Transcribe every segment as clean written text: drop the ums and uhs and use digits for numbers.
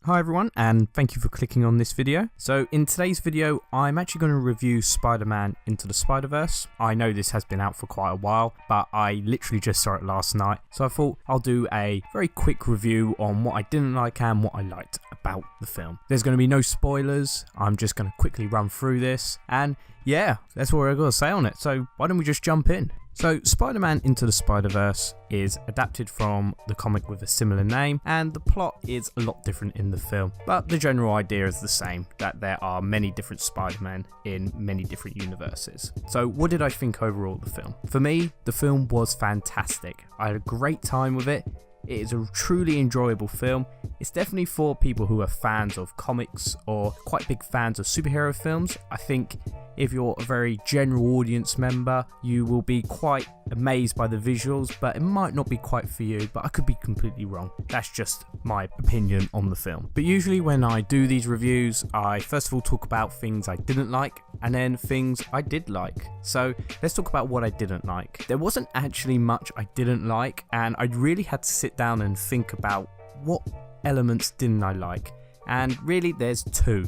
Hi everyone, and thank you for clicking on this video. So in today's video, I'm actually going to review Spider-Man Into the Spiderverse. I know this has been out for quite a while, but I literally just saw it last night. So I thought I'll do a very quick review on what I didn't like and what I liked about the film. There's going to be no spoilers. I'm just going to quickly run through this. And yeah, that's what I've got to say on it. So why don't we just jump in? So Spider-Man Into the Spiderverse is adapted from the comic with a similar name, and the plot is a lot different in the film, but the general idea is the same, that there are many different Spider-Men in many different universes. So what did I think overall of the film? For me, the film was fantastic. I had a great time with it. It is a truly enjoyable film. It's definitely for people who are fans of comics or quite big fans of superhero films. I think if you're a very general audience member, you will be quite amazed by the visuals, but it might not be quite for you, but I could be completely wrong. That's just my opinion on the film. But usually when I do these reviews, I first of all talk about things I didn't like and then things I did like. So let's talk about what I didn't like. There wasn't actually much I didn't like, and I really had to sit down and think about what elements didn't I like. And really there's two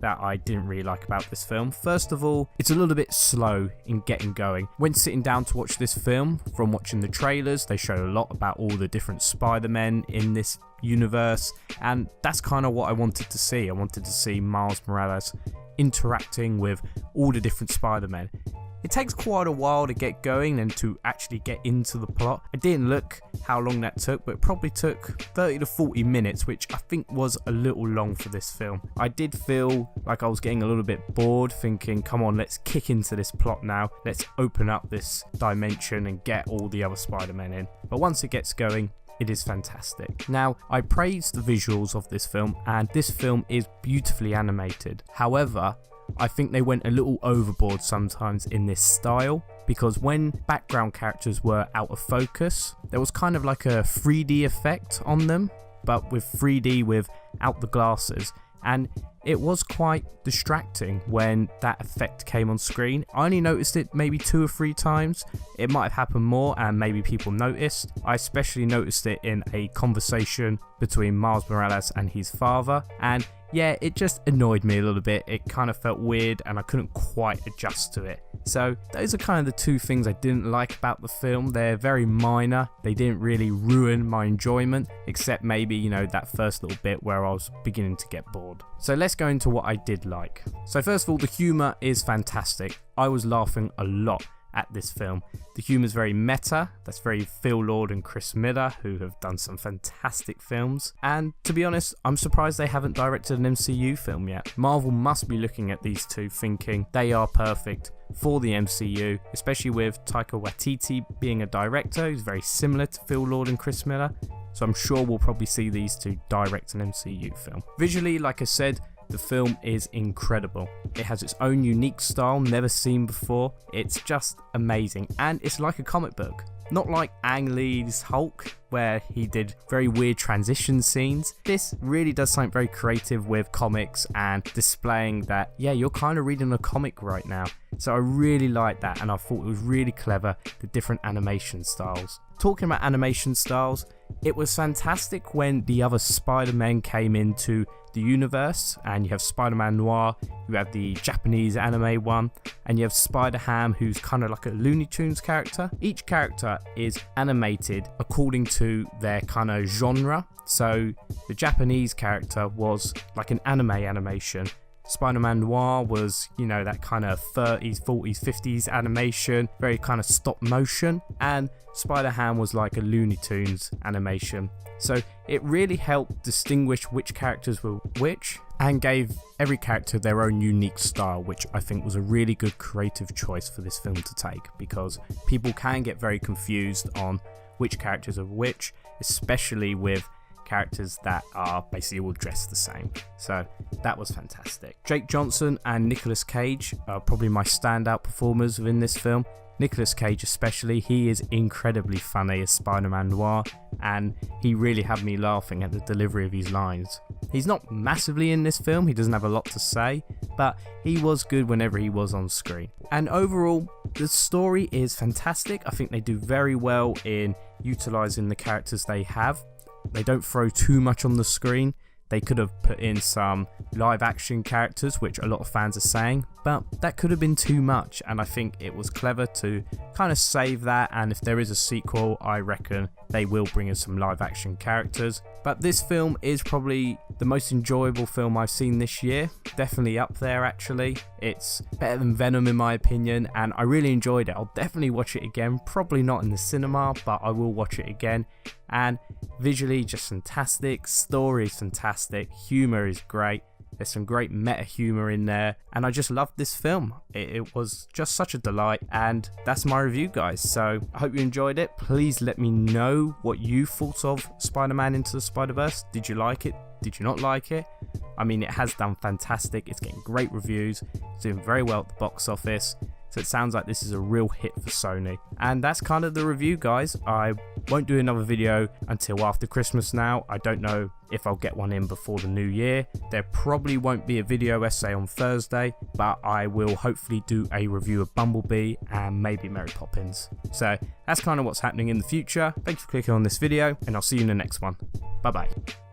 that I didn't really like about this film. First of all, it's a little bit slow in getting going. When sitting down to watch this film, from watching the trailers, they show a lot about all the different Spider-Men in this universe, and that's kind of what I wanted to see. I wanted to see Miles Morales interacting with all the different Spider-Men. It takes quite a while to get going and to actually get into the plot. I didn't look how long that took, but it probably took 30 to 40 minutes, which I think was a little long for this film. I did feel like I was getting a little bit bored, thinking, come on, let's kick into this plot now. Let's open up this dimension and get all the other Spider-Men in. But once it gets going, it is fantastic. Now, I praise the visuals of this film, and this film is beautifully animated. However, I think they went a little overboard sometimes in this style, because when background characters were out of focus, there was kind of like a 3D effect on them, but with 3D without the glasses, and it was quite distracting when that effect came on screen. I only noticed it maybe 2 or 3 times. It might have happened more and maybe people noticed. I especially noticed it in a conversation between Miles Morales and his father, and yeah, it just annoyed me a little bit. It kind of felt weird and I couldn't quite adjust to it. So those are kind of the two things I didn't like about the film. They're very minor. They didn't really ruin my enjoyment, except maybe, you know, that first little bit where I was beginning to get bored. So let's go into what I did like. So first of all, the humour is fantastic. I was laughing a lot at this film. The humour is very meta. That's very Phil Lord and Chris Miller, who have done some fantastic films. And to be honest, I'm surprised they haven't directed an MCU film yet. Marvel must be looking at these two thinking they are perfect for the MCU, especially with Taika Waititi being a director who's very similar to Phil Lord and Chris Miller. So I'm sure we'll probably see these two direct an MCU film. Visually, like I said, the film is incredible. It has its own unique style never seen before. It's just amazing, and it's like a comic book. Not like Ang Lee's Hulk, where he did very weird transition scenes. This really does something very creative with comics and displaying that, yeah, you're kind of reading a comic right now. So I really liked that, and I thought it was really clever, the different animation styles. Talking about animation styles, it was fantastic when the other Spider-Men came into the universe, and you have Spider-Man Noir, you have the Japanese anime one, and you have Spider-Ham, who's kind of like a Looney Tunes character. Each character is animated according to their kind of genre. So the Japanese character was like an anime animation. Spider-Man Noir was, you know, that kind of 30s, 40s, 50s animation, very kind of stop motion, and Spider-Ham was like a Looney Tunes animation. So it really helped distinguish which characters were which, and gave every character their own unique style, which I think was a really good creative choice for this film to take, because people can get very confused on which characters are which, especially with characters that are basically all dressed the same. So that was fantastic. Jake Johnson and Nicolas Cage are probably my standout performers within this film. Nicolas Cage especially, he is incredibly funny as Spider-Man Noir, and he really had me laughing at the delivery of his lines. He's not massively in this film, he doesn't have a lot to say, but he was good whenever he was on screen. And overall, the story is fantastic. I think they do very well in utilising the characters they have. They don't throw too much on the screen. They could have put in some live action characters, which a lot of fans are saying, but that could have been too much, and I think it was clever to kind of save that. And if there is a sequel, I reckon they will bring in some live action characters. But this film is probably the most enjoyable film I've seen this year, definitely up there actually. It's better than Venom in my opinion, and I really enjoyed it. I'll definitely watch it again, probably not in the cinema, but I will watch it again. And visually just fantastic, story is fantastic, humour is great. There's some great meta humour in there, and I just loved this film. It was just such a delight, and that's my review, guys. So I hope you enjoyed it. Please let me know what you thought of Spider-Man Into the Spider-Verse. Did you like it? Did you not like it? I mean, it has done fantastic. It's getting great reviews. It's doing very well at the box office. So it sounds like this is a real hit for Sony. And that's kind of the review, guys. I won't do another video until after Christmas now. I don't know if I'll get one in before the new year. There probably won't be a video essay on Thursday, but I will hopefully do a review of Bumblebee and maybe Mary Poppins. So that's kind of what's happening in the future. Thanks for clicking on this video, and I'll see you in the next one. Bye bye.